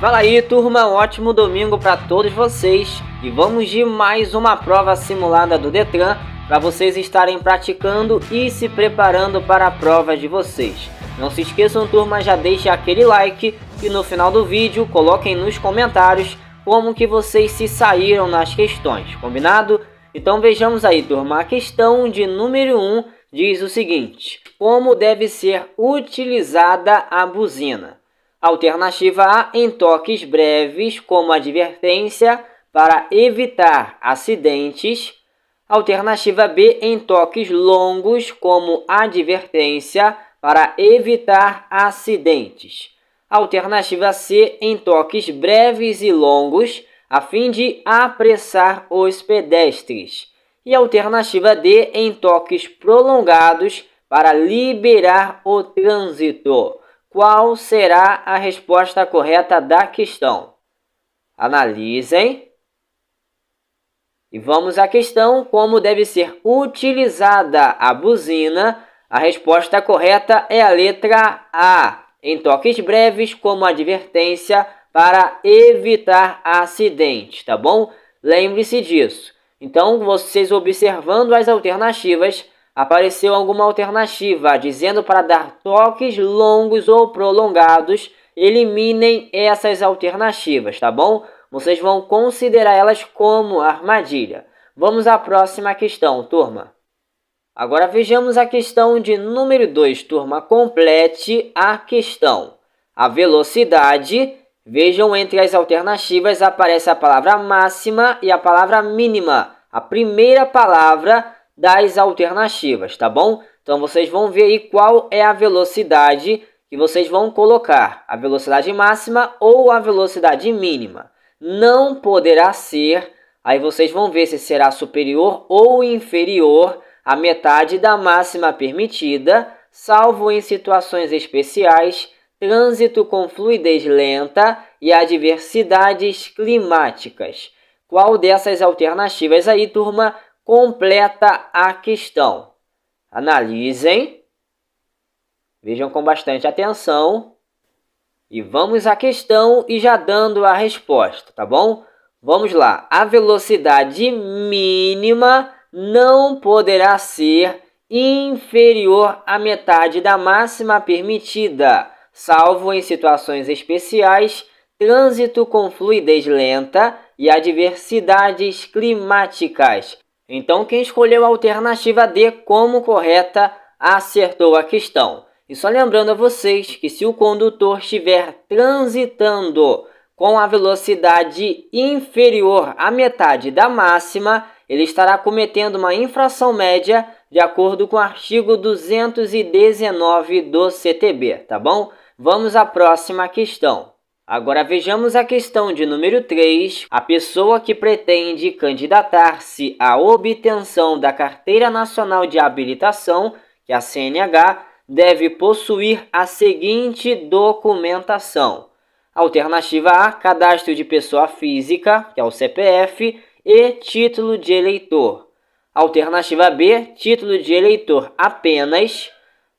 Fala aí, turma, um ótimo domingo para todos vocês e vamos de mais uma prova simulada do Detran para vocês estarem praticando e se preparando para a prova de vocês. Não se esqueçam, turma, já deixe aquele like e no final do vídeo coloquem nos comentários como que vocês se saíram nas questões, combinado? Então vejamos aí, turma, a questão de número 1 diz o seguinte: como deve ser utilizada a buzina? Alternativa A, em toques breves, como advertência para evitar acidentes. Alternativa B, em toques longos, como advertência para evitar acidentes. Alternativa C, em toques breves e longos, a fim de apressar os pedestres. E alternativa D, em toques prolongados para liberar o trânsito. Qual será a resposta correta da questão? Analisem. E vamos à questão: como deve ser utilizada a buzina? A resposta correta é a letra A, em toques breves como advertência para evitar acidentes, tá bom? Lembre-se disso. Então, vocês observando as alternativas, apareceu alguma alternativa dizendo para dar toques longos ou prolongados, eliminem essas alternativas, tá bom? Vocês vão considerar elas como armadilha. Vamos à próxima questão, turma. Agora vejamos a questão de número 2, turma. Complete a questão. A velocidade, vejam, entre as alternativas aparece a palavra máxima e a palavra mínima, a primeira palavra das alternativas, tá bom? Então vocês vão ver aí qual é a velocidade que vocês vão colocar, a velocidade máxima ou a velocidade mínima. Não poderá ser, aí vocês vão ver se será superior ou inferior à metade da máxima permitida, salvo em situações especiais, trânsito com fluidez lenta e adversidades climáticas. Qual dessas alternativas aí, turma, completa a questão? Analisem. Vejam com bastante atenção. E vamos à questão e já dando a resposta, tá bom? Vamos lá. A velocidade mínima não poderá ser inferior à metade da máxima permitida, salvo em situações especiais, trânsito com fluidez lenta e adversidades climáticas. Então, quem escolheu a alternativa D como correta acertou a questão. E só lembrando a vocês que se o condutor estiver transitando com a velocidade inferior à metade da máxima, ele estará cometendo uma infração média de acordo com o artigo 219 do CTB, tá bom? Vamos à próxima questão. Agora vejamos a questão de número 3. A pessoa que pretende candidatar-se à obtenção da Carteira Nacional de Habilitação, que é a CNH, deve possuir a seguinte documentação. Alternativa A, cadastro de pessoa física, que é o CPF, e título de eleitor. Alternativa B, título de eleitor apenas.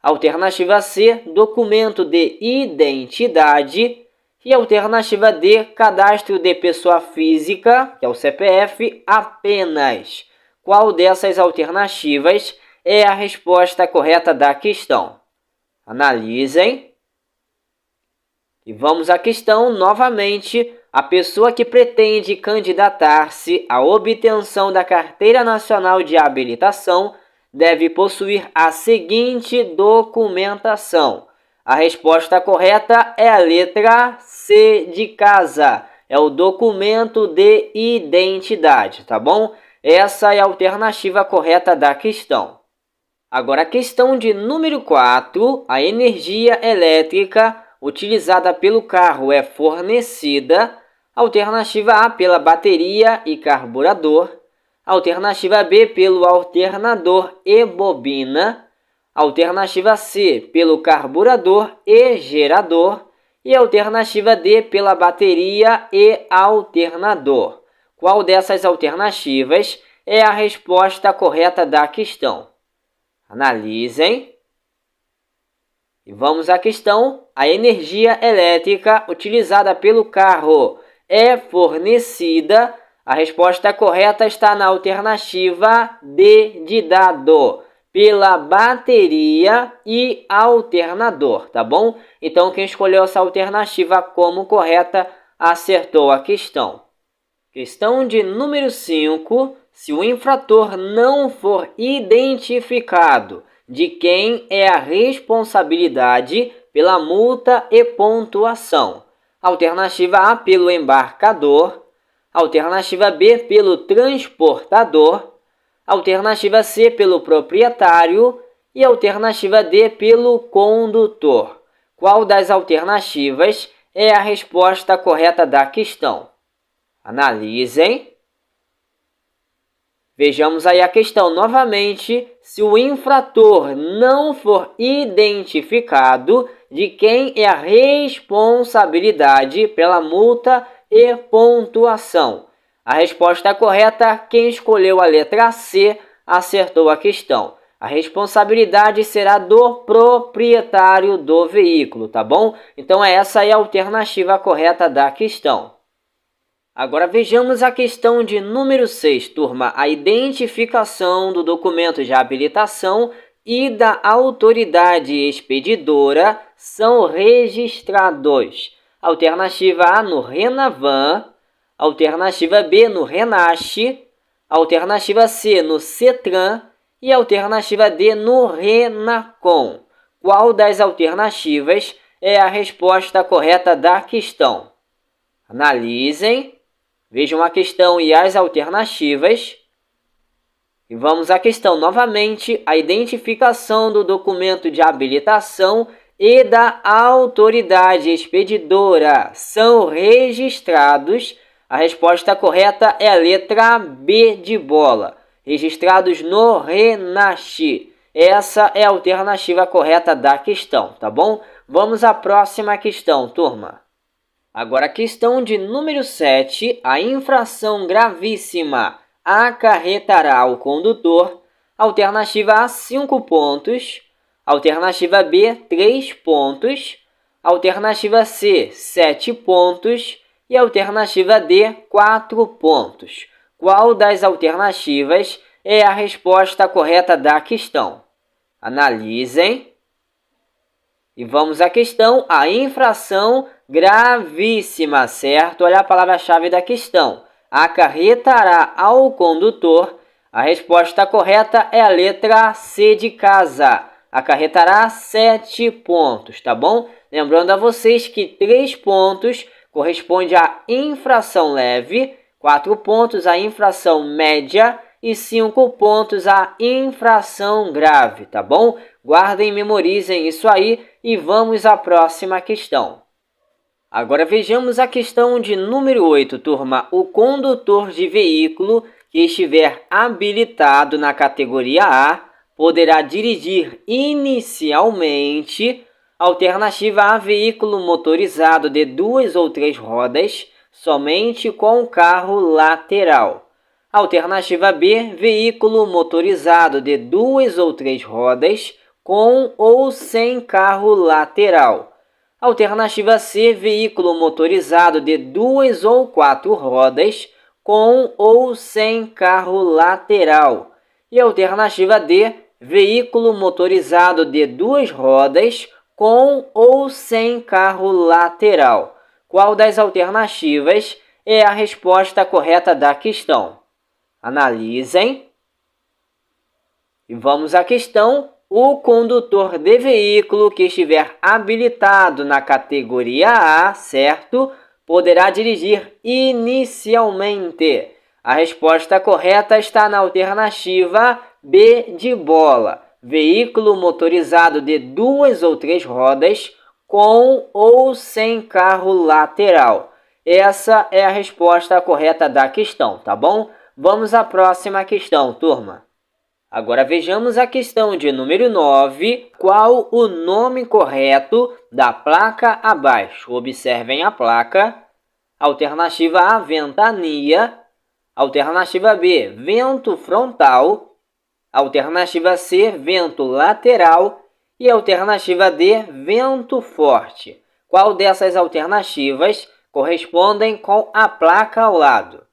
Alternativa C, documento de identidade. E alternativa D, cadastro de pessoa física, que é o CPF, apenas. Qual dessas alternativas é a resposta correta da questão? Analisem. E vamos à questão novamente. A pessoa que pretende candidatar-se à obtenção da Carteira Nacional de Habilitação deve possuir a seguinte documentação. A resposta correta é a letra C de casa. É o documento de identidade, tá bom? Essa é a alternativa correta da questão. Agora a questão de número 4. A energia elétrica utilizada pelo carro é fornecida. Alternativa A, pela bateria e carburador. Alternativa B, pelo alternador e bobina. Alternativa C, pelo carburador e gerador. E alternativa D, pela bateria e alternador. Qual dessas alternativas é a resposta correta da questão? Analisem. E vamos à questão. A energia elétrica utilizada pelo carro é fornecida. A resposta correta está na alternativa D de dado, pela bateria e alternador, tá bom? Então, quem escolheu essa alternativa como correta acertou a questão. Questão de número 5. Se o infrator não for identificado, de quem é a responsabilidade pela multa e pontuação? Alternativa A, pelo embarcador. Alternativa B, pelo transportador. Alternativa C, pelo proprietário. E alternativa D, pelo condutor. Qual das alternativas é a resposta correta da questão? Analisem. Vejamos aí a questão novamente. Se o infrator não for identificado, de quem é a responsabilidade pela multa e pontuação? A resposta correta, quem escolheu a letra C, acertou a questão. A responsabilidade será do proprietário do veículo, tá bom? Então, essa é a alternativa correta da questão. Agora vejamos a questão de número 6, turma. A identificação do documento de habilitação e da autoridade expedidora são registrados. Alternativa A no Renavan, alternativa B no Renache, alternativa C no Cetran e alternativa D no Renacom. Qual das alternativas é a resposta correta da questão? Analisem. Vejam a questão e as alternativas. E vamos à questão novamente. A identificação do documento de habilitação e da autoridade expedidora são registrados. A resposta correta é a letra B de bola. Registrados no Renache. Essa é a alternativa correta da questão, tá bom? Vamos à próxima questão, turma. Agora, a questão de número 7, a infração gravíssima acarretará ao condutor, alternativa A, 5 pontos, alternativa B, 3 pontos, alternativa C, 7 pontos e alternativa D, 4 pontos. Qual das alternativas é a resposta correta da questão? Analisem. E vamos à questão. A infração gravíssima, certo? Olha a palavra-chave da questão. Acarretará ao condutor. A resposta correta é a letra C de casa. Acarretará 7 pontos, tá bom? Lembrando a vocês que 3 pontos corresponde à infração leve, 4 pontos à infração média e 5 pontos à infração grave, tá bom? Guardem e memorizem isso aí e vamos à próxima questão. Agora vejamos a questão de número 8, turma. O condutor de veículo que estiver habilitado na categoria A poderá dirigir inicialmente. Alternativa A, veículo motorizado de 2 ou 3 rodas, somente com carro lateral. Alternativa B, veículo motorizado de 2 ou 3 rodas, com ou sem carro lateral. Alternativa C, veículo motorizado de 2 ou 4 rodas, com ou sem carro lateral. E alternativa D, veículo motorizado de 2 rodas, com ou sem carro lateral. Qual das alternativas é a resposta correta da questão? Analisem. E vamos à questão. O condutor de veículo que estiver habilitado na categoria A, certo? Poderá dirigir inicialmente. A resposta correta está na alternativa B de bola. Veículo motorizado de 2 ou 3 rodas, com ou sem carro lateral. Essa é a resposta correta da questão, tá bom? Vamos à próxima questão, turma. Agora vejamos a questão de número 9. Qual o nome correto da placa abaixo? Observem a placa. Alternativa A, ventania. Alternativa B, vento frontal. Alternativa C, vento lateral. E alternativa D, vento forte. Qual dessas alternativas correspondem com a placa ao lado?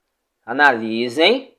Analisem.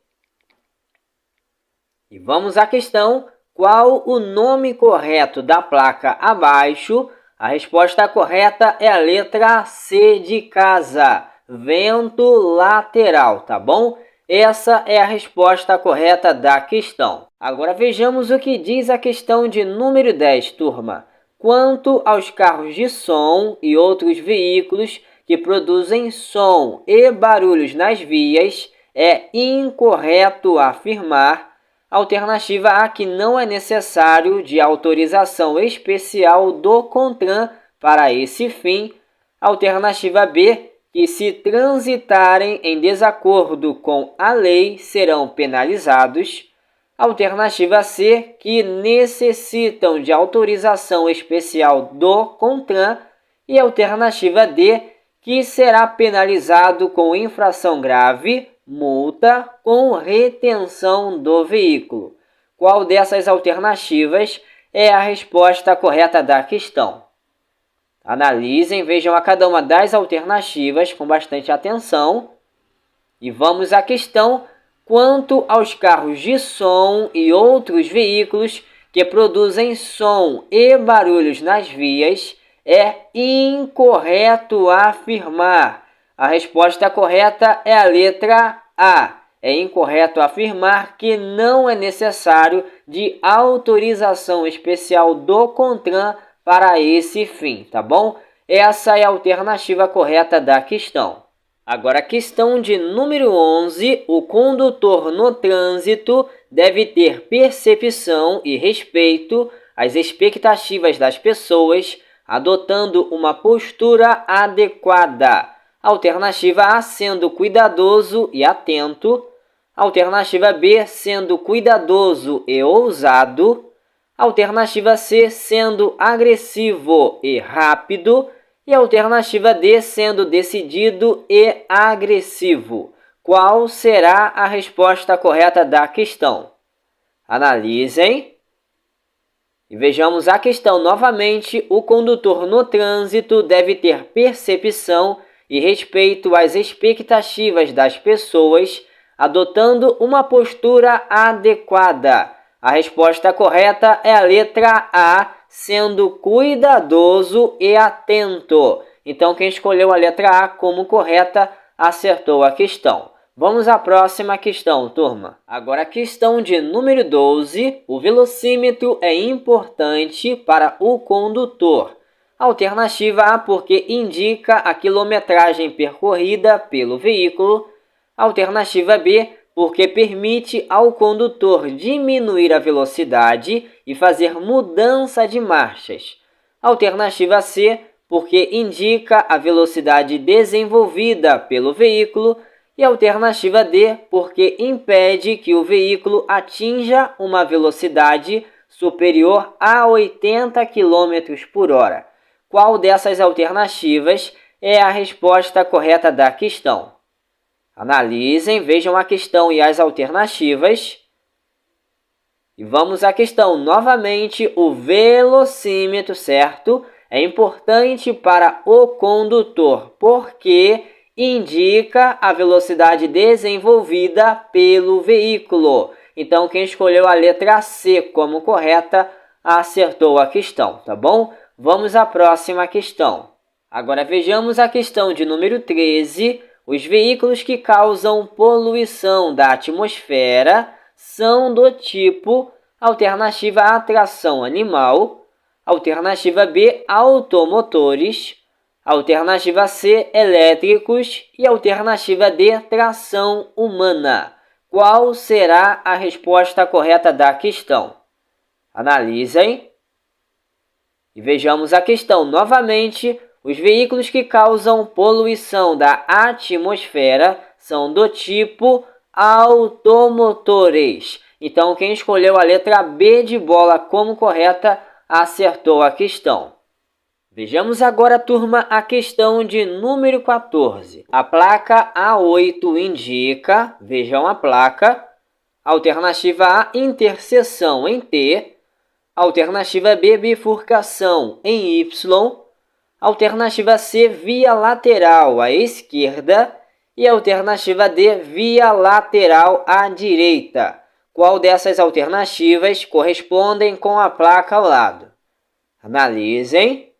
E vamos à questão. Qual o nome correto da placa abaixo? A resposta correta é a letra C de casa, vento lateral, tá bom? Essa é a resposta correta da questão. Agora vejamos o que diz a questão de número 10, turma. Quanto aos carros de som e outros veículos que produzem som e barulhos nas vias, é incorreto afirmar. Alternativa A, que não é necessário de autorização especial do CONTRAN para esse fim. Alternativa B, que se transitarem em desacordo com a lei serão penalizados. Alternativa C, que necessitam de autorização especial do CONTRAN. E alternativa D, que será penalizado com infração grave, multa com retenção do veículo. Qual dessas alternativas é a resposta correta da questão? Analisem, vejam a cada uma das alternativas com bastante atenção. E vamos à questão. Quanto aos carros de som e outros veículos que produzem som e barulhos nas vias, é incorreto afirmar. A resposta correta é a letra A. É incorreto afirmar que não é necessário de autorização especial do CONTRAN para esse fim, tá bom? Essa é a alternativa correta da questão. Agora, a questão de número 11. O condutor no trânsito deve ter percepção e respeito às expectativas das pessoas, adotando uma postura adequada. Alternativa A, sendo cuidadoso e atento. Alternativa B, sendo cuidadoso e ousado. Alternativa C, sendo agressivo e rápido. E alternativa D, sendo decidido e agressivo. Qual será a resposta correta da questão? Analisem. E vejamos a questão novamente. O condutor no trânsito deve ter percepção e respeito às expectativas das pessoas, adotando uma postura adequada. A resposta correta é a letra A, sendo cuidadoso e atento. Então, quem escolheu a letra A como correta, acertou a questão. Vamos à próxima questão, turma. Agora, a questão de número 12. O velocímetro é importante para o condutor. Alternativa A, porque indica a quilometragem percorrida pelo veículo. Alternativa B, porque permite ao condutor diminuir a velocidade e fazer mudança de marchas. Alternativa C, porque indica a velocidade desenvolvida pelo veículo. E alternativa D, porque impede que o veículo atinja uma velocidade superior a 80 km por hora. Qual dessas alternativas é a resposta correta da questão? Analisem, vejam a questão e as alternativas. E vamos à questão novamente. O velocímetro, certo, é importante para o condutor, porque indica a velocidade desenvolvida pelo veículo. Então, quem escolheu a letra C como correta, acertou a questão, tá bom? Vamos à próxima questão. Agora vejamos a questão de número 13. Os veículos que causam poluição da atmosfera são do tipo: alternativa A, tração animal. Alternativa B, automotores. Alternativa C, elétricos. E alternativa D, tração humana. Qual será a resposta correta da questão? Analisem. E vejamos a questão novamente. Os veículos que causam poluição da atmosfera são do tipo automotores. Então, quem escolheu a letra B de bola como correta, acertou a questão. Vejamos agora, turma, a questão de número 14. A placa A8 indica, vejam a placa, alternativa A, interseção em T. Alternativa B, bifurcação em Y. Alternativa C, via lateral à esquerda. E alternativa D, via lateral à direita. Qual dessas alternativas correspondem com a placa ao lado? Analisem.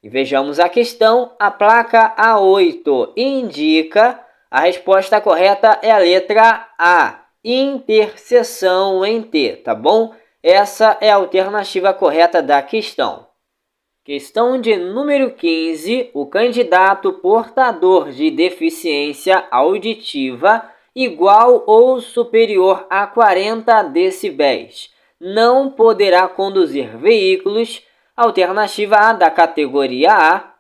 E vejamos a questão. A placa A8 indica a resposta correta é a letra A, interseção em T, tá bom? Essa é a alternativa correta da questão. Questão de número 15. O candidato portador de deficiência auditiva igual ou superior a 40 decibéis não poderá conduzir veículos. Alternativa A da categoria A,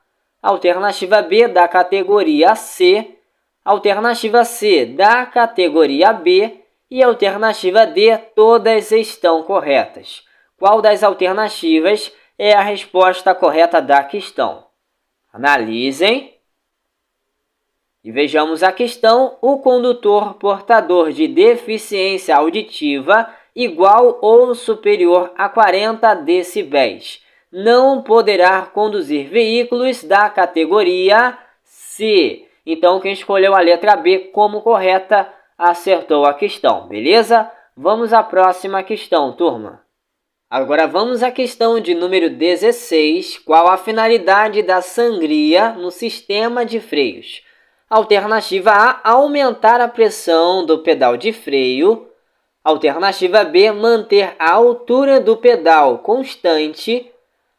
alternativa B da categoria C, alternativa C da categoria B e alternativa D, todas estão corretas. Qual das alternativas é a resposta correta da questão? Analisem. E vejamos a questão. O condutor portador de deficiência auditiva igual ou superior a 40 decibéis não poderá conduzir veículos da categoria C. Então, quem escolheu a letra B como correta acertou a questão, beleza? Vamos à próxima questão, turma. Agora vamos à questão de número 16. Qual a finalidade da sangria no sistema de freios? Alternativa A, aumentar a pressão do pedal de freio. Alternativa B, manter a altura do pedal constante.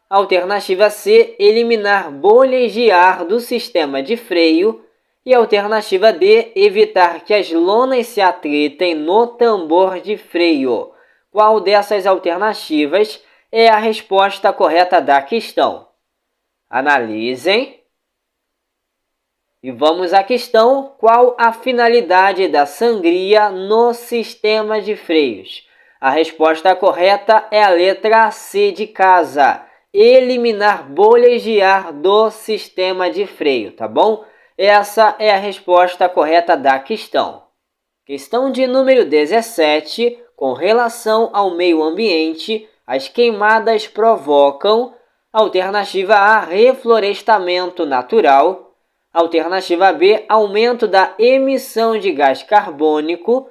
Alternativa C, eliminar bolhas de ar do sistema de freio. E alternativa D, evitar que as lonas se atritem no tambor de freio. Qual dessas alternativas é a resposta correta da questão? Analisem. E vamos à questão. Qual a finalidade da sangria no sistema de freios? A resposta correta é a letra C de casa. Eliminar bolhas de ar do sistema de freio, tá bom? Essa é a resposta correta da questão. Questão de número 17. Com relação ao meio ambiente, as queimadas provocam. Alternativa A, reflorestamento natural. Alternativa B, aumento da emissão de gás carbônico.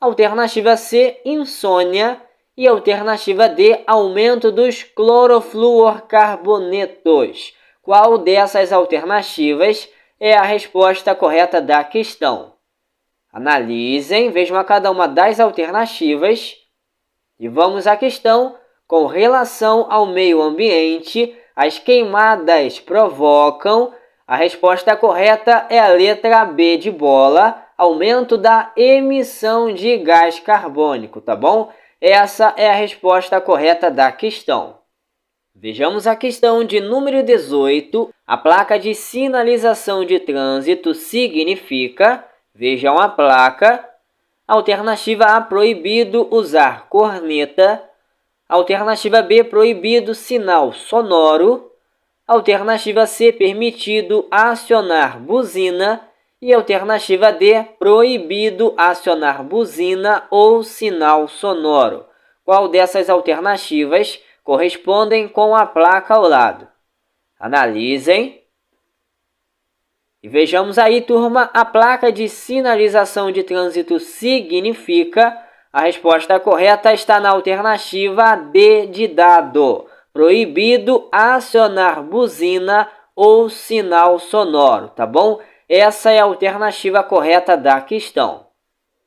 Alternativa C, insônia. E alternativa D, aumento dos clorofluorcarbonetos. Qual dessas alternativas é a resposta correta da questão? Analisem, vejam a cada uma das alternativas. E vamos à questão. Com relação ao meio ambiente, as queimadas provocam. A resposta correta é a letra B de bola, aumento da emissão de gás carbônico, tá bom? Essa é a resposta correta da questão. Vejamos a questão de número 18. A placa de sinalização de trânsito significa, vejam a placa, alternativa A, proibido usar corneta, alternativa B, proibido sinal sonoro, alternativa C, permitido acionar buzina e alternativa D, proibido acionar buzina ou sinal sonoro. Qual dessas alternativas correspondem com a placa ao lado? Analisem. E vejamos aí, turma, a placa de sinalização de trânsito significa. A resposta correta está na alternativa D de dado. Proibido acionar buzina ou sinal sonoro, tá bom? Essa é a alternativa correta da questão.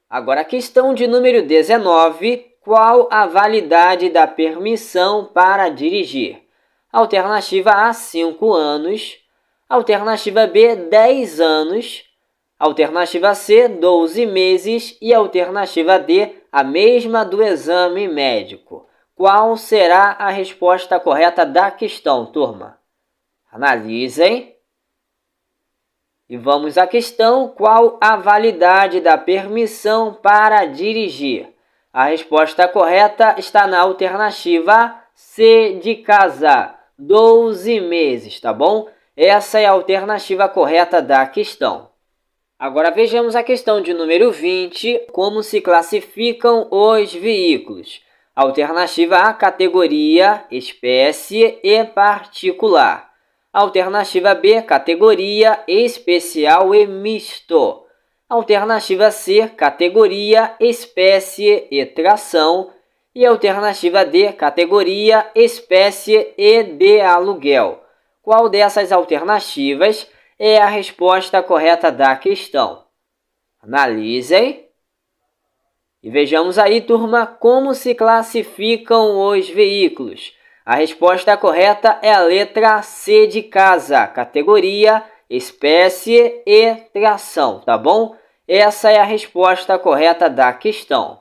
Agora a questão de número 19. Qual a validade da permissão para dirigir? Alternativa A, 5 anos. Alternativa B, 10 anos. Alternativa C, 12 meses. E alternativa D, a mesma do exame médico. Qual será a resposta correta da questão, turma? Analisem. E vamos à questão. Qual a validade da permissão para dirigir? A resposta correta está na alternativa C de casa, 12 meses, tá bom? Essa é a alternativa correta da questão. Agora vejamos a questão de número 20. Como se classificam os veículos? Alternativa A, categoria, espécie e particular. Alternativa B, categoria, especial e misto. Alternativa C, categoria, espécie e tração. E alternativa D, categoria, espécie e de aluguel. Qual dessas alternativas é a resposta correta da questão? Analisem. E vejamos aí, turma, como se classificam os veículos. A resposta correta é a letra C de casa, categoria, espécie e tração, tá bom? Essa é a resposta correta da questão.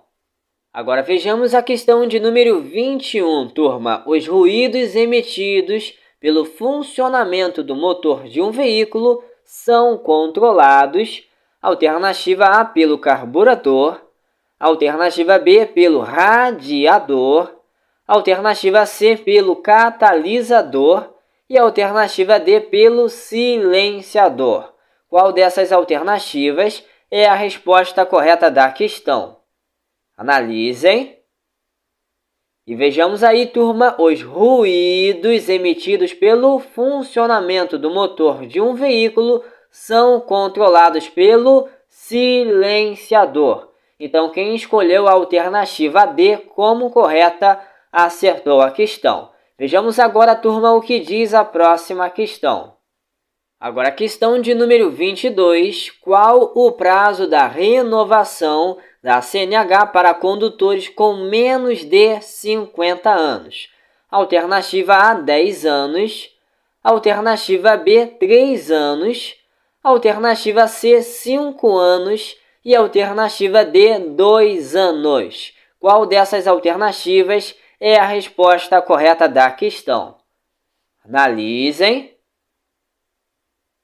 Agora vejamos a questão de número 21, turma. Os ruídos emitidos pelo funcionamento do motor de um veículo são controlados. Alternativa A, pelo carburador. Alternativa B, pelo radiador. Alternativa C, pelo catalisador. E alternativa D, pelo silenciador. Qual dessas alternativas é a resposta correta da questão? Analisem. E vejamos aí, turma, os ruídos emitidos pelo funcionamento do motor de um veículo são controlados pelo silenciador. Então, quem escolheu a alternativa D como correta, acertou a questão. Vejamos agora, turma, o que diz a próxima questão. Agora, a questão de número 22. Qual o prazo da renovação da CNH para condutores com menos de 50 anos? Alternativa A, 10 anos. Alternativa B, 3 anos. Alternativa C, 5 anos. E alternativa D, 2 anos. Qual dessas alternativas é a resposta correta da questão? Analisem.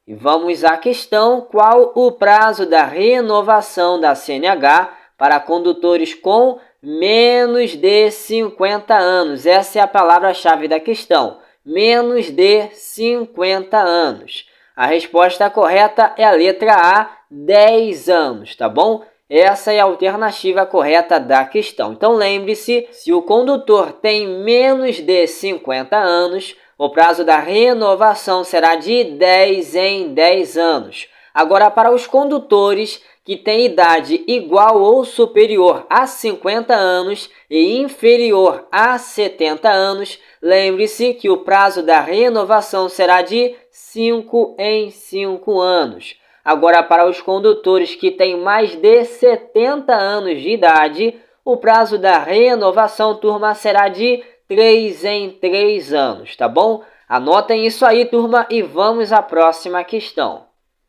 E vamos à questão. Qual o prazo da renovação da CNH para condutores com menos de 50 anos? Essa é a palavra-chave da questão. Menos de 50 anos. A resposta correta é a letra A, 10 anos, tá bom? Essa é a alternativa correta da questão. Então, lembre-se, se o condutor tem menos de 50 anos, o prazo da renovação será de 10 em 10 anos. Agora, para os condutores que têm idade igual ou superior a 50 anos e inferior a 70 anos, lembre-se que o prazo da renovação será de 5 em 5 anos. Agora, para os condutores que têm mais de 70 anos de idade, o prazo da renovação, turma, será de 3 em 3 anos, tá bom? Anotem isso aí, turma, e vamos à próxima questão.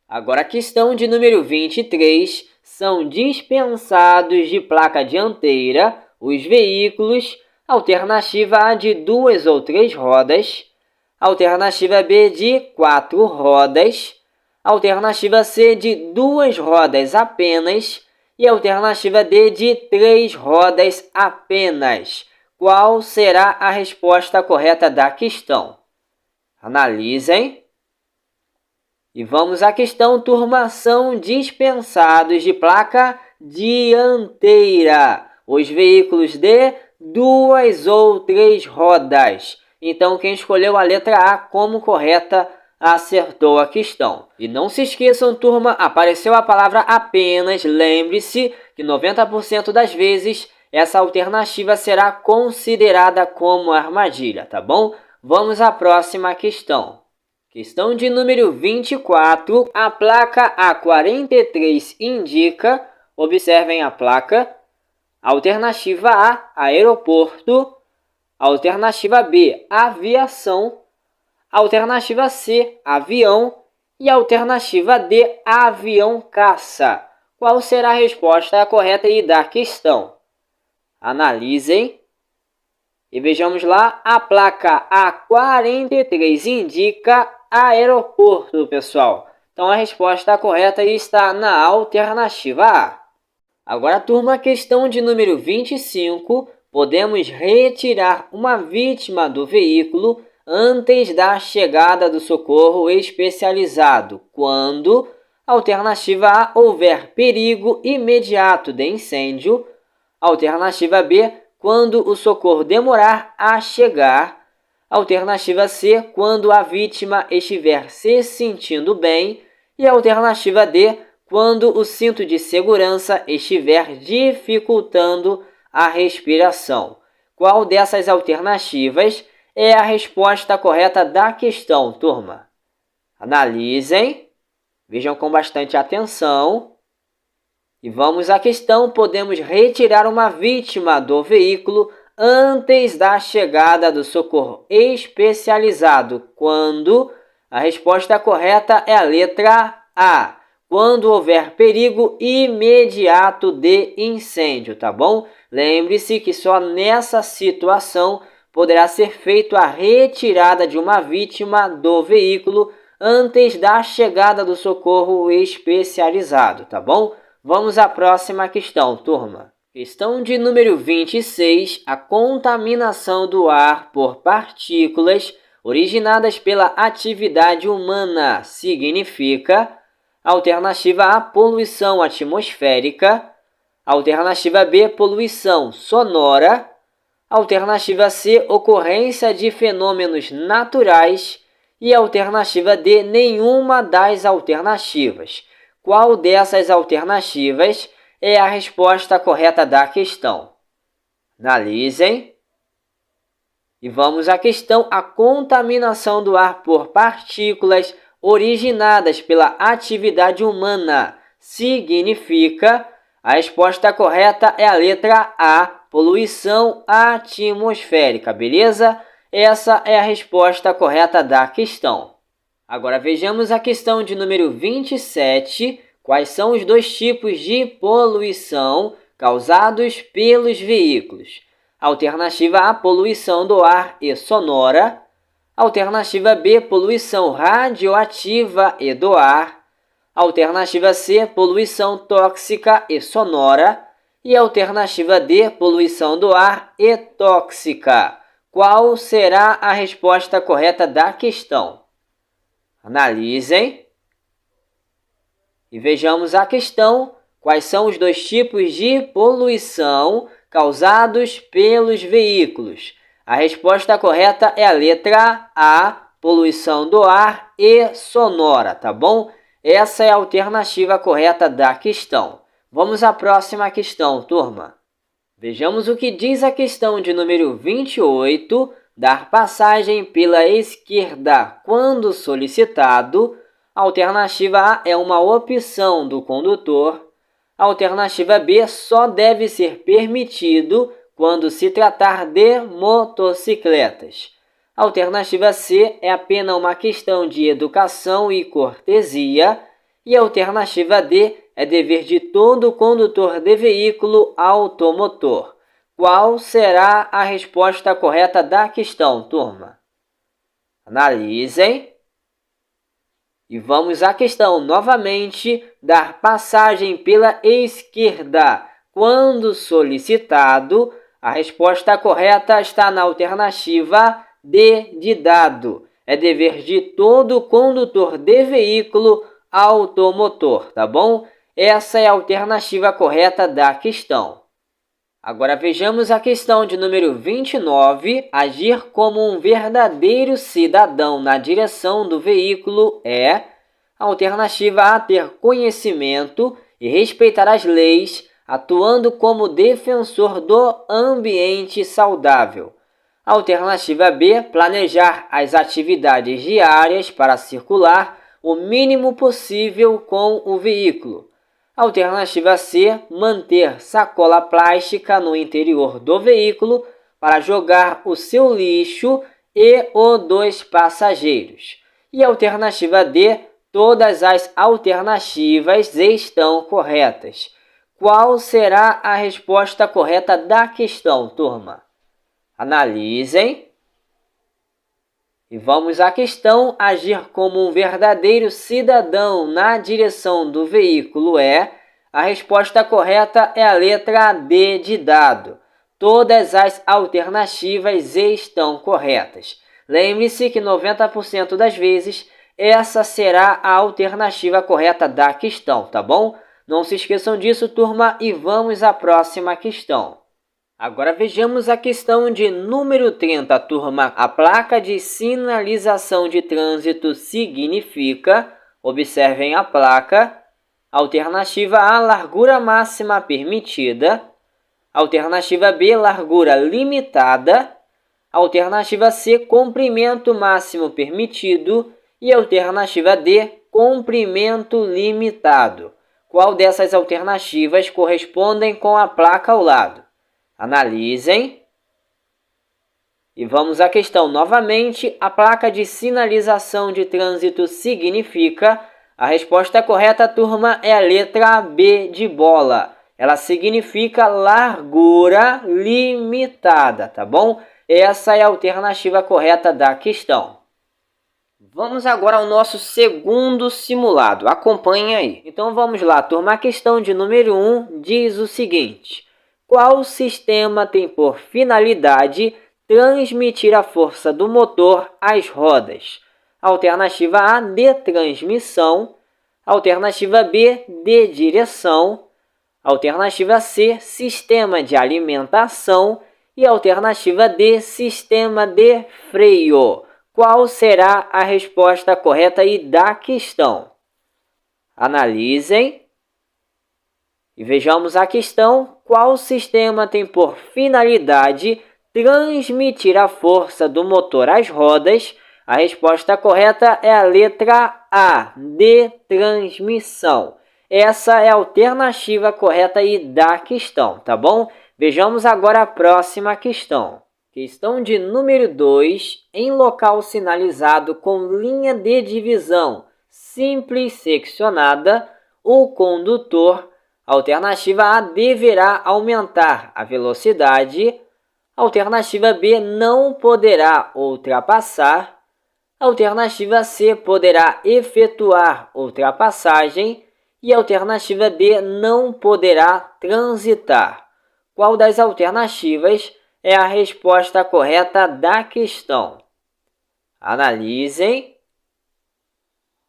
Agora, a questão de número 23. São dispensados de placa dianteira os veículos. Alternativa A, de 2 ou 3 rodas. Alternativa B, de 4 rodas. Alternativa C, de 2 rodas apenas. E alternativa D, de 3 rodas apenas. Qual será a resposta correta da questão? Analisem. E vamos à questão, turma. São dispensados de placa dianteira os veículos de 2 ou 3 rodas. Então, quem escolheu a letra A como correta, acertou a questão. E não se esqueçam, turma, apareceu a palavra apenas. Lembre-se que 90% das vezes essa alternativa será considerada como armadilha, tá bom? Vamos à próxima questão. Questão de número 24. A placa A43 indica, observem a placa, alternativa A, aeroporto, alternativa B, aviação, alternativa C, avião e alternativa D, avião caça. Qual será a resposta correta aí da questão? Analisem. E vejamos lá, a placa A43 indica aeroporto, pessoal. Então, a resposta correta está na alternativa A. Agora, turma, questão de número 25. Podemos retirar uma vítima do veículo antes da chegada do socorro especializado, quando, alternativa A, houver perigo imediato de incêndio. Alternativa B, quando o socorro demorar a chegar. Alternativa C, quando a vítima estiver se sentindo bem. E alternativa D, quando o cinto de segurança estiver dificultando a respiração. Qual dessas alternativas é a resposta correta da questão, turma? Analisem, vejam com bastante atenção. E vamos à questão: podemos retirar uma vítima do veículo antes da chegada do socorro especializado quando? A resposta correta é a letra A. Quando houver perigo imediato de incêndio, tá bom? Lembre-se que só nessa situação poderá ser feita a retirada de uma vítima do veículo antes da chegada do socorro especializado, tá bom? Vamos à próxima questão, turma. Questão de número 26. A contaminação do ar por partículas originadas pela atividade humana significa: alternativa A, poluição atmosférica. Alternativa B, poluição sonora. Alternativa C, ocorrência de fenômenos naturais. E alternativa D, nenhuma das alternativas. Qual dessas alternativas é a resposta correta da questão? Analisem. E vamos à questão: a contaminação do ar por partículas originadas pela atividade humana significa? A resposta correta é a letra A, poluição atmosférica, beleza? Essa é a resposta correta da questão. Agora vejamos a questão de número 27. Quais são os dois tipos de poluição causados pelos veículos? Alternativa A, poluição do ar e sonora. Alternativa B, poluição radioativa e do ar. Alternativa C, poluição tóxica e sonora. E alternativa D, poluição do ar e tóxica. Qual será a resposta correta da questão? Analisem. E vejamos a questão: quais são os dois tipos de poluição causados pelos veículos? A resposta correta é a letra A, poluição do ar e sonora, tá bom? Essa é a alternativa correta da questão. Vamos à próxima questão, turma. Vejamos o que diz a questão de número 28. Dar passagem pela esquerda quando solicitado. Alternativa A é uma opção do condutor. Alternativa B, só deve ser permitido quando se tratar de motocicletas. Alternativa C é apenas uma questão de educação e cortesia. E alternativa D é dever de todo condutor de veículo automotor. Qual será a resposta correta da questão, turma? Analisem. E vamos à questão novamente: dar passagem pela esquerda quando solicitado. A resposta correta está na alternativa D de dado. É dever de todo condutor de veículo automotor, tá bom? Essa é a alternativa correta da questão. Agora vejamos a questão de número 29. Agir como um verdadeiro cidadão na direção do veículo é: alternativa A, ter conhecimento e respeitar as leis, atuando como defensor do ambiente saudável. Alternativa B, planejar as atividades diárias para circular o mínimo possível com o veículo. Alternativa C, manter sacola plástica no interior do veículo para jogar o seu lixo e o dos passageiros. E alternativa D, todas as alternativas estão corretas. Qual será a resposta correta da questão, turma? Analisem. E vamos à questão: agir como um verdadeiro cidadão na direção do veículo é... A resposta correta é a letra D de dado. Todas as alternativas estão corretas. Lembre-se que 90% das vezes essa será a alternativa correta da questão, tá bom? Não se esqueçam disso, turma, e vamos à próxima questão. Agora vejamos a questão de número 30, turma. A placa de sinalização de trânsito significa, observem a placa, alternativa A, largura máxima permitida, alternativa B, largura limitada, alternativa C, comprimento máximo permitido e alternativa D, comprimento limitado. Qual dessas alternativas correspondem com a placa ao lado? Analisem. E vamos à questão novamente. A placa de sinalização de trânsito significa... A resposta correta, turma, é a letra B de bola. Ela significa largura limitada, tá bom? Essa é a alternativa correta da questão. Vamos agora ao nosso segundo simulado. Acompanhe aí. Então vamos lá, turma. A questão de número 1 diz o seguinte: qual sistema tem por finalidade transmitir a força do motor às rodas? Alternativa A, de transmissão. Alternativa B, de direção. Alternativa C, sistema de alimentação. E alternativa D, sistema de freio. Qual será a resposta correta aí da questão? Analisem. E vejamos a questão. Qual sistema tem por finalidade transmitir a força do motor às rodas? A resposta correta é a letra A, de transmissão. Essa é a alternativa correta aí da questão, tá bom? Vejamos agora a próxima questão. Questão de número 2. Em local sinalizado com linha de divisão simples seccionada, o condutor, alternativa A, deverá aumentar a velocidade. Alternativa B, não poderá ultrapassar. Alternativa C, poderá efetuar ultrapassagem. E alternativa D, não poderá transitar. Qual das alternativas é a resposta correta da questão? Analisem.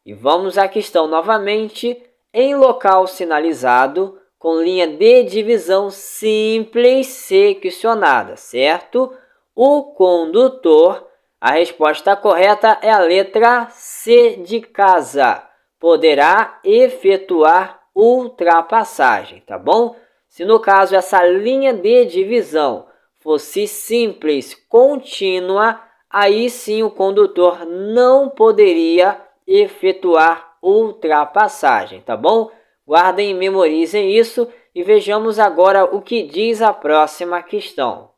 E vamos à questão novamente. Em local sinalizado com linha de divisão simples seccionada, certo? O condutor, a resposta correta é a letra C de casa. Poderá efetuar ultrapassagem, tá bom? Se no caso essa linha de divisão fosse simples, contínua, aí sim o condutor não poderia efetuar ultrapassagem, tá bom? Guardem e memorizem isso e vejamos agora o que diz a próxima questão.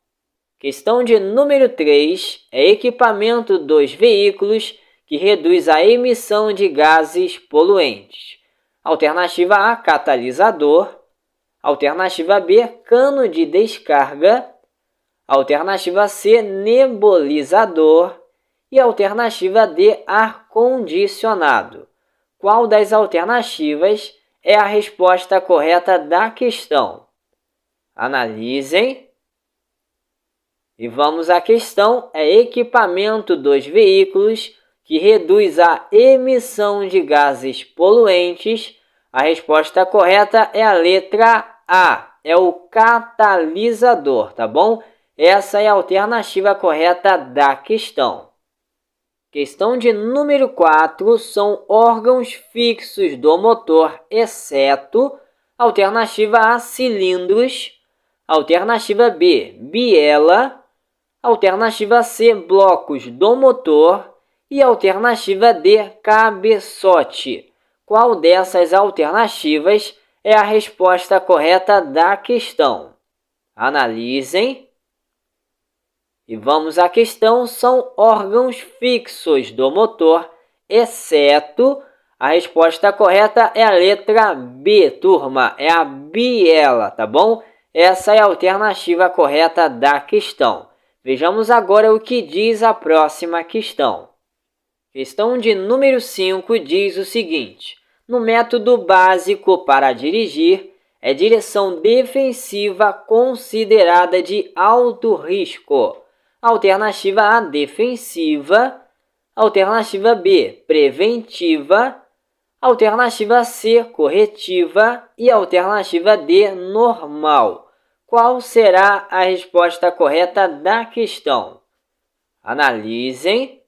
Questão de número 3 é equipamento dos veículos que reduz a emissão de gases poluentes. Alternativa A, catalisador. Alternativa B, cano de descarga. Alternativa C, nebulizador. E alternativa D, ar-condicionado. Qual das alternativas é a resposta correta da questão? Analisem. E vamos à questão. É equipamento dos veículos que reduz a emissão de gases poluentes. A resposta correta é a letra A. É o catalisador, tá bom? Essa é a alternativa correta da questão. Questão de número 4 são órgãos fixos do motor, exceto alternativa A, cilindros, alternativa B, biela, alternativa C, blocos do motor e alternativa D, cabeçote. Qual dessas alternativas é a resposta correta da questão? Analisem. E vamos à questão. São órgãos fixos do motor, exceto... A resposta correta é a letra B, turma. É a biela, tá bom? Essa é a alternativa correta da questão. Vejamos agora o que diz a próxima questão. Questão de número 5 diz o seguinte: no método básico para dirigir, é direção defensiva considerada de alto risco. Alternativa A, defensiva. Alternativa B, preventiva. Alternativa C, corretiva. E alternativa D, normal. qual será a resposta correta da questão? Analisem.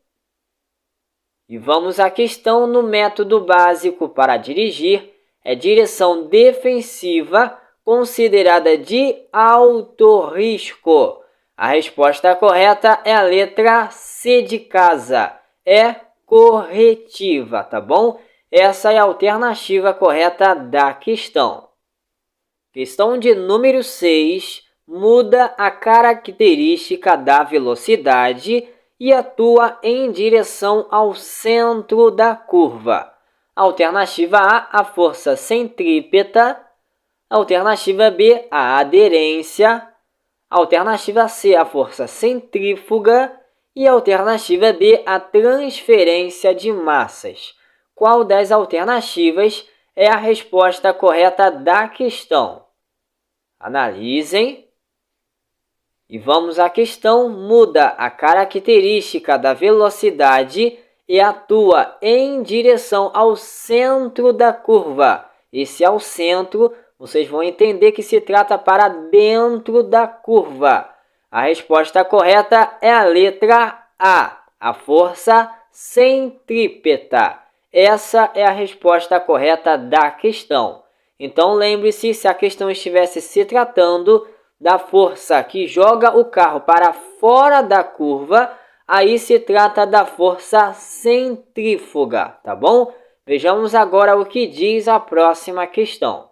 E vamos à questão no método básico para dirigir. É direção defensiva considerada de alto risco. A resposta correta é a letra C de casa. É corretiva, tá bom? Essa é a alternativa correta da questão. Questão de número 6. Muda a característica da velocidade e atua em direção ao centro da curva. Alternativa A, a força centrípeta. Alternativa B, a aderência. Alternativa C, a força centrífuga. E alternativa D, a transferência de massas. Qual das alternativas é a resposta correta da questão? Analisem. E vamos à questão. Muda a característica da velocidade e atua em direção ao centro da curva. Esse ao centro, vocês vão entender que se trata para dentro da curva. A resposta correta é a letra A, a força centrípeta. Essa é a resposta correta da questão. Então lembre-se, se a questão estivesse se tratando da força que joga o carro para fora da curva, aí se trata da força centrífuga, tá bom? Vejamos agora o que diz a próxima questão.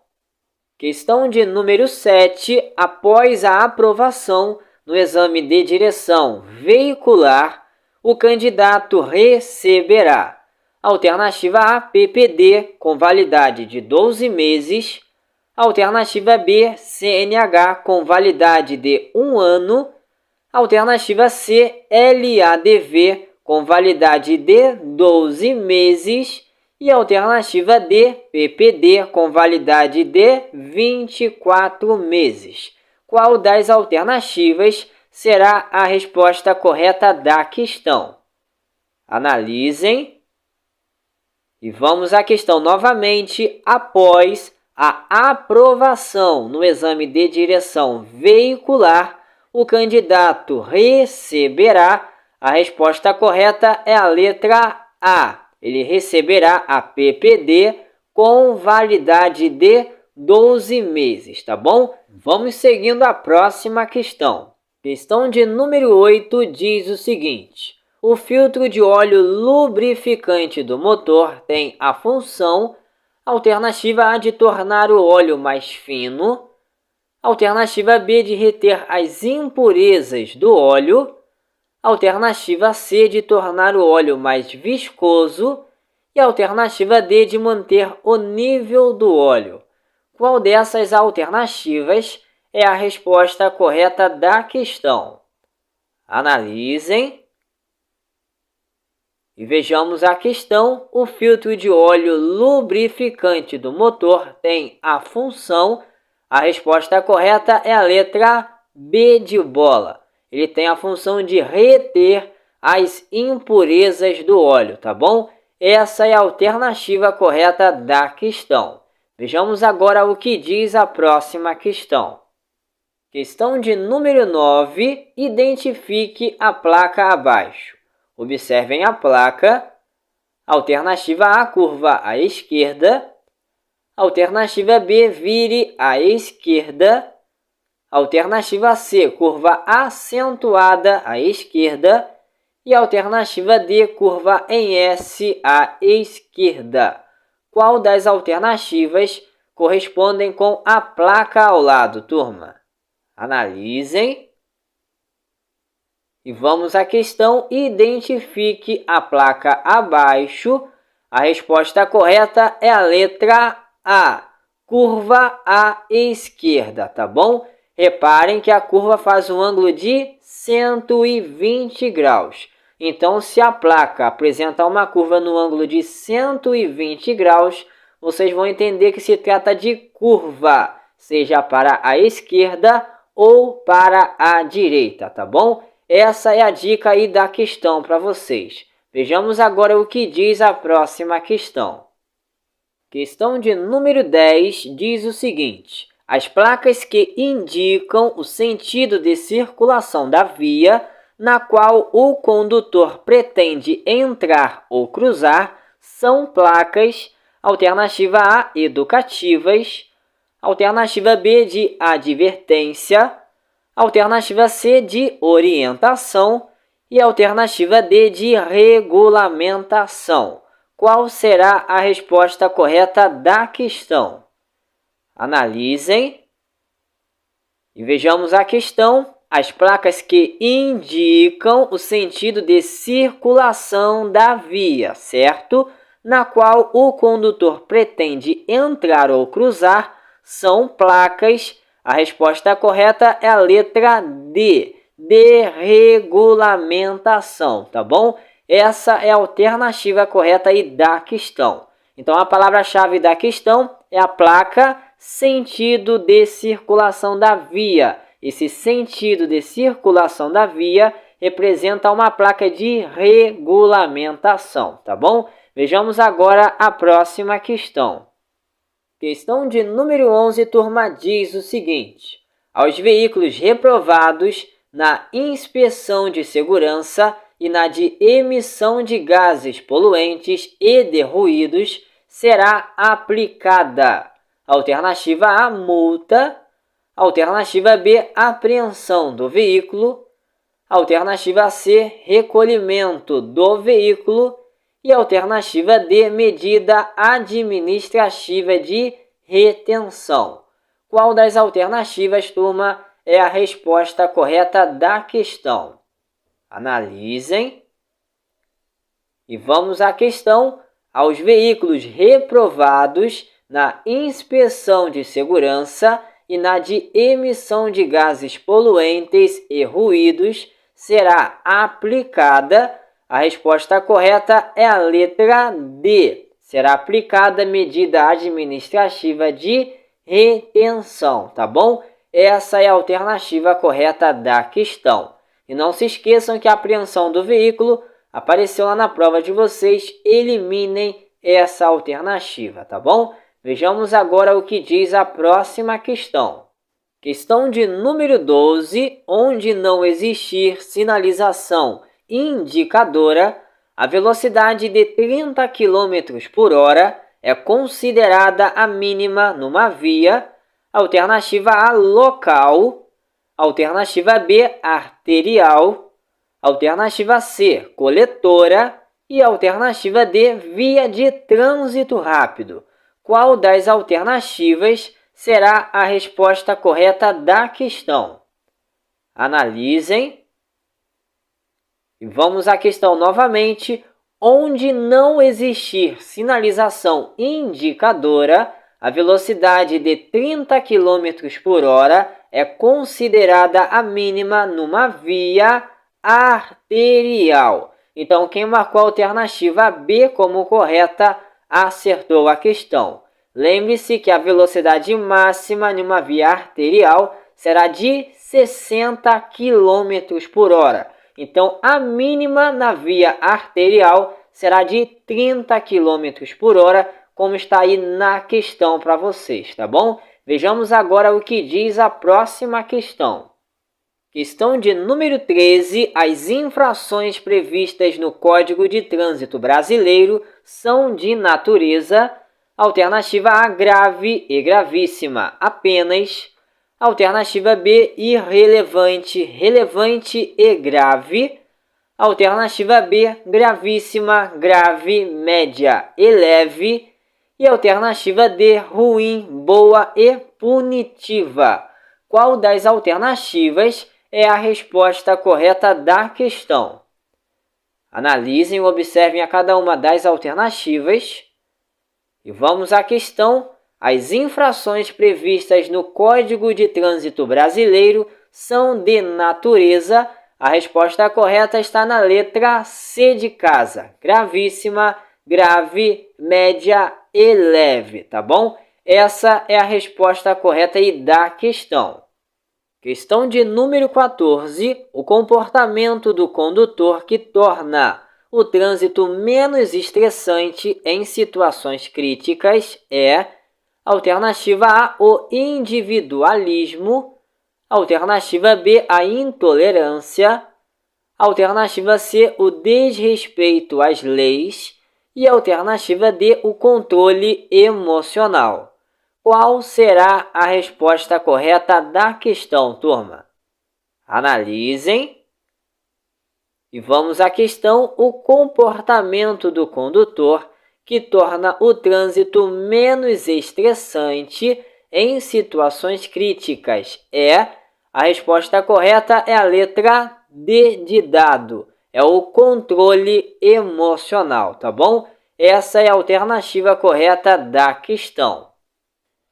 Questão de número 7. Após a aprovação no exame de direção veicular, o candidato receberá alternativa A, PPD, com validade de 12 meses. Alternativa B, CNH, com validade de 1 ano. Alternativa C, LADV, com validade de 12 meses. E alternativa D, PPD, com validade de 24 meses. Qual das alternativas será a resposta correta da questão? Analisem. E vamos à questão novamente. Após a aprovação no exame de direção veicular, o candidato receberá. A resposta correta é a letra A. Ele receberá a PPD com validade de 12 meses, tá bom? Vamos seguindo a próxima questão. Questão de número 8 diz o seguinte: o filtro de óleo lubrificante do motor tem a função alternativa A de tornar o óleo mais fino, alternativa B de reter as impurezas do óleo, alternativa C de tornar o óleo mais viscoso e alternativa D de manter o nível do óleo. Qual dessas alternativas é a resposta correta da questão? Analisem. E vejamos a questão. O filtro de óleo lubrificante do motor tem a função. A resposta correta é a letra B de bola. Ele tem a função de reter as impurezas do óleo, tá bom? Essa é a alternativa correta da questão. Vejamos agora o que diz a próxima questão. Questão de número 9. Identifique a placa abaixo. Observem a placa. Alternativa A, curva à esquerda. Alternativa B, vire à esquerda. Alternativa C, curva acentuada à esquerda. E alternativa D, curva em S à esquerda. Qual das alternativas correspondem com a placa ao lado, turma? Analisem. E vamos à questão. Identifique a placa abaixo. A resposta correta é a letra A, curva à esquerda, tá bom? Reparem que a curva faz um ângulo de 120 graus. Então, se a placa apresenta uma curva no ângulo de 120 graus, vocês vão entender que se trata de curva, seja para a esquerda ou para a direita, tá bom? Essa é a dica aí da questão para vocês. Vejamos agora o que diz a próxima questão. Questão de número 10 diz o seguinte: as placas que indicam o sentido de circulação da via na qual o condutor pretende entrar ou cruzar são placas, alternativa A, educativas, alternativa B, de advertência, alternativa C, de orientação e alternativa D, de regulamentação. Qual será a resposta correta da questão? Analisem e vejamos a questão. As placas que indicam o sentido de circulação da via, certo? Na qual o condutor pretende entrar ou cruzar são placas. A resposta correta é a letra D, de regulamentação, tá bom? Essa é a alternativa correta aí da questão. Então, a palavra-chave da questão é a placa sentido de circulação da via. Esse sentido de circulação da via representa uma placa de regulamentação, tá bom? Vejamos agora a próxima questão. Questão de número 11, turma, diz o seguinte: aos veículos reprovados na inspeção de segurança e na de emissão de gases poluentes e de ruídos será aplicada: alternativa A, multa, alternativa B, apreensão do veículo, alternativa C, recolhimento do veículo e alternativa D, medida administrativa de retenção. Qual das alternativas, turma, é a resposta correta da questão? Analisem e vamos à questão. Aos veículos reprovados na inspeção de segurança e na de emissão de gases poluentes e ruídos será aplicada. A resposta correta é a letra D. Será aplicada medida administrativa de retenção, tá bom? Essa é a alternativa correta da questão. E não se esqueçam que a apreensão do veículo apareceu lá na prova de vocês. Eliminem essa alternativa, tá bom? Vejamos agora o que diz a próxima questão. Questão de número 12, onde não existir sinalização indicadora, a velocidade de 30 km por hora é considerada a mínima numa via. Alternativa A, local. Alternativa B, arterial. Alternativa C, coletora. E alternativa D, via de trânsito rápido. Qual das alternativas será a resposta correta da questão? Analisem. E vamos à questão novamente. Onde não existir sinalização indicadora, a velocidade de 30 km por hora é considerada a mínima numa via arterial. Então, quem marcou a alternativa B como correta acertou a questão. Lembre-se que a velocidade máxima em uma via arterial será de 60 km por hora. Então, a mínima na via arterial será de 30 km por hora, como está aí na questão para vocês, tá bom? Vejamos agora o que diz a próxima questão. Questão de número 13. As infrações previstas no Código de Trânsito Brasileiro são de natureza. Alternativa A, grave e gravíssima, apenas. Alternativa B, irrelevante, relevante e grave. Alternativa B, gravíssima, grave, média e leve. E alternativa D, ruim, boa e punitiva. Qual das alternativas é a resposta correta da questão? Analisem e observem a cada uma das alternativas. E vamos à questão. As infrações previstas no Código de Trânsito Brasileiro são de natureza. A resposta correta está na letra C de casa. Gravíssima, grave, média e leve, tá bom? Essa é a resposta correta aí da questão. Questão de número 14. O comportamento do condutor que torna o trânsito menos estressante em situações críticas é: Alternativa A, o individualismo. Alternativa B, a intolerância. Alternativa C, o desrespeito às leis. E alternativa D, o controle emocional. Qual será a resposta correta da questão, turma? Analisem. E vamos à questão: o comportamento do condutor que torna o trânsito menos estressante em situações críticas a resposta correta é a letra D de dado. É o controle emocional, tá bom? Essa é a alternativa correta da questão.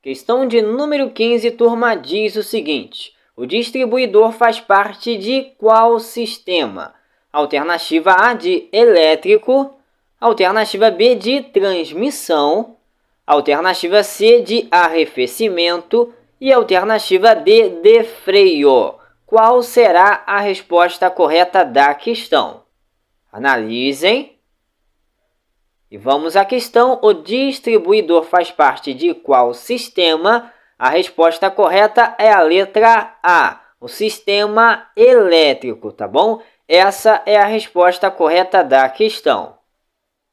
Questão de número 15, turma, diz o seguinte: o distribuidor faz parte de qual sistema? Alternativa A, de elétrico. Alternativa B, de transmissão. Alternativa C, de arrefecimento. E alternativa D, de freio. Qual será a resposta correta da questão? Analisem. E vamos à questão: o distribuidor faz parte de qual sistema? A resposta correta é a letra A, o sistema elétrico, tá bom? Essa é a resposta correta da questão.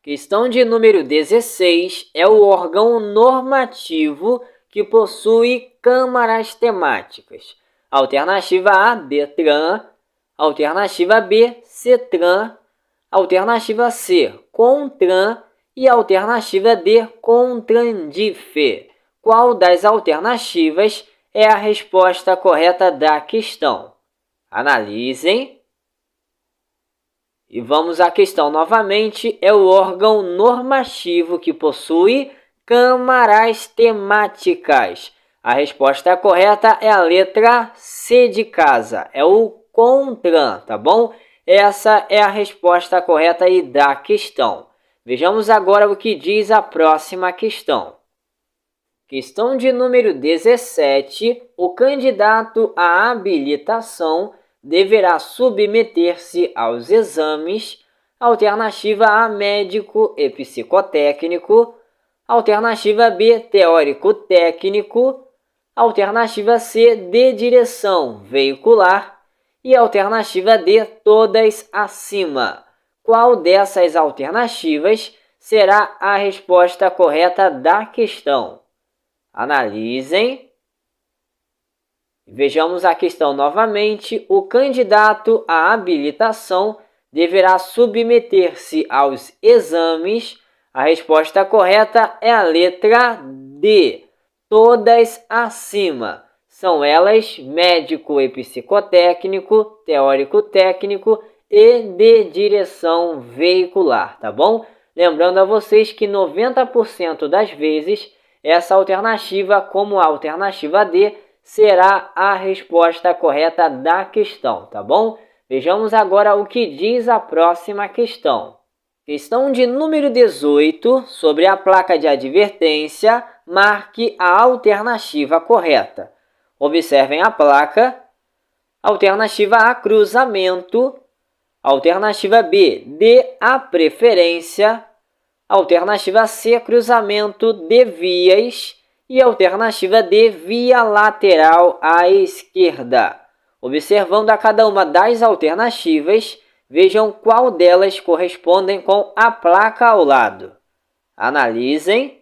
Questão de número 16 é o órgão normativo que possui câmaras temáticas. Alternativa A, DETRAN. Alternativa B, CETRAN. Alternativa C, CONTRAN. E alternativa D, CONTRANDIF. Qual das alternativas é a resposta correta da questão? Analisem. E vamos à questão novamente: é o órgão normativo que possui câmaras temáticas. A resposta correta é a letra C de casa, é o CONTRAN, tá bom? Essa é a resposta correta aí da questão. Vejamos agora o que diz a próxima questão. Questão de número 17. O candidato à habilitação deverá submeter-se aos exames. Alternativa A, médico e psicotécnico. Alternativa B, teórico-técnico. Alternativa C, de direção veicular. E alternativa D, todas acima. Qual dessas alternativas será a resposta correta da questão? Analisem. Vejamos a questão novamente. O candidato à habilitação deverá submeter-se aos exames. A resposta correta é a letra D, todas acima. São elas médico e psicotécnico, teórico-técnico e de direção veicular, tá bom? Lembrando a vocês que 90% das vezes essa alternativa, como a alternativa D, será a resposta correta da questão, tá bom? Vejamos agora o que diz a próxima questão. Questão de número 18, sobre a placa de advertência, marque a alternativa correta. Observem a placa. Alternativa A, cruzamento. Alternativa B, dê a preferência. Alternativa C, cruzamento de vias. E alternativa D, via lateral à esquerda. Observando a cada uma das alternativas, vejam qual delas correspondem com a placa ao lado. Analisem.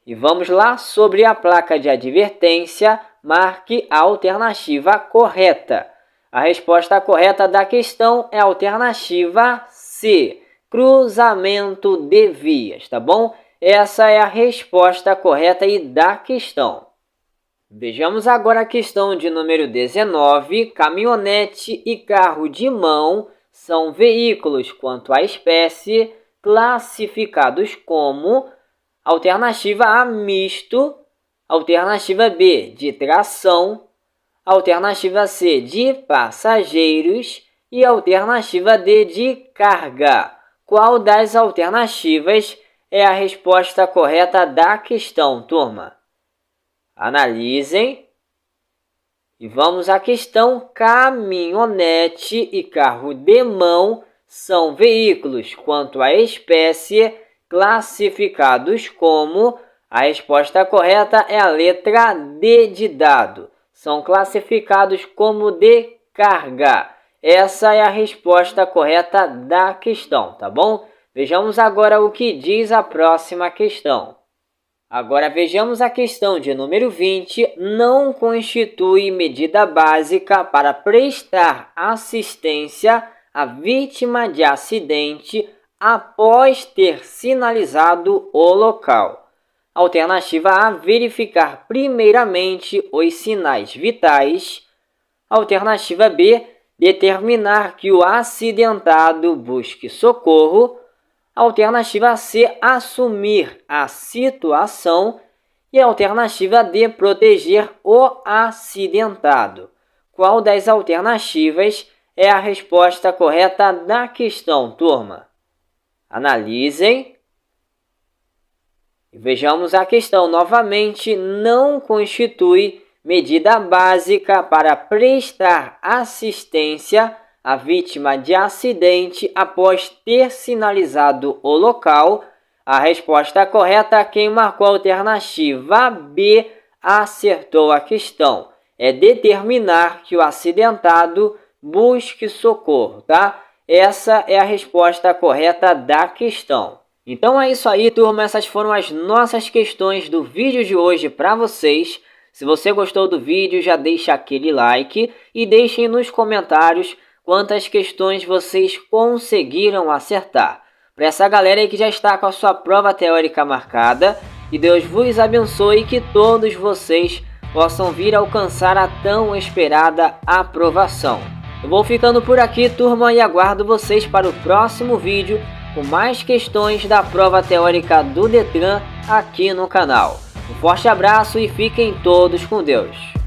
E vamos lá, sobre a placa de advertência, marque a alternativa correta. A resposta correta da questão é a alternativa C, cruzamento de vias, tá bom? Essa é a resposta correta aí da questão. Vejamos agora a questão de número 19. Caminhonete e carro de mão são veículos quanto à espécie classificados como: alternativa A, misto. Alternativa B, de tração. Alternativa C, de passageiros. E alternativa D, de carga. Qual das alternativas é a resposta correta da questão, turma? Analisem. E vamos à questão: caminhonete e carro de mão são veículos quanto à espécie classificados como: A resposta correta é a letra D de dado. São classificados como de carga. Essa é a resposta correta da questão, tá bom? Vejamos agora o que diz a próxima questão. Agora vejamos a questão de número 20. Não constitui medida básica para prestar assistência à vítima de acidente após ter sinalizado o local. Alternativa A, verificar primeiramente os sinais vitais. Alternativa B, determinar que o acidentado busque socorro. Alternativa C, assumir a situação. E a alternativa D, proteger o acidentado. Qual das alternativas é a resposta correta da questão, turma? Analisem. E vejamos a questão novamente. Não constitui medida básica para prestar assistência à vítima de acidente após ter sinalizado o local. A resposta correta, quem marcou a alternativa B, acertou a questão. É determinar que o acidentado busque socorro, tá? Essa é a resposta correta da questão. Então é isso aí, turma. Essas foram as nossas questões do vídeo de hoje para vocês. Se você gostou do vídeo, já deixa aquele like e deixem nos comentários quantas questões vocês conseguiram acertar. Para essa galera aí que já está com a sua prova teórica marcada, que Deus vos abençoe e que todos vocês possam vir a alcançar a tão esperada aprovação. Eu vou ficando por aqui, turma, e aguardo vocês para o próximo vídeo com mais questões da prova teórica do Detran aqui no canal. Um forte abraço e fiquem todos com Deus.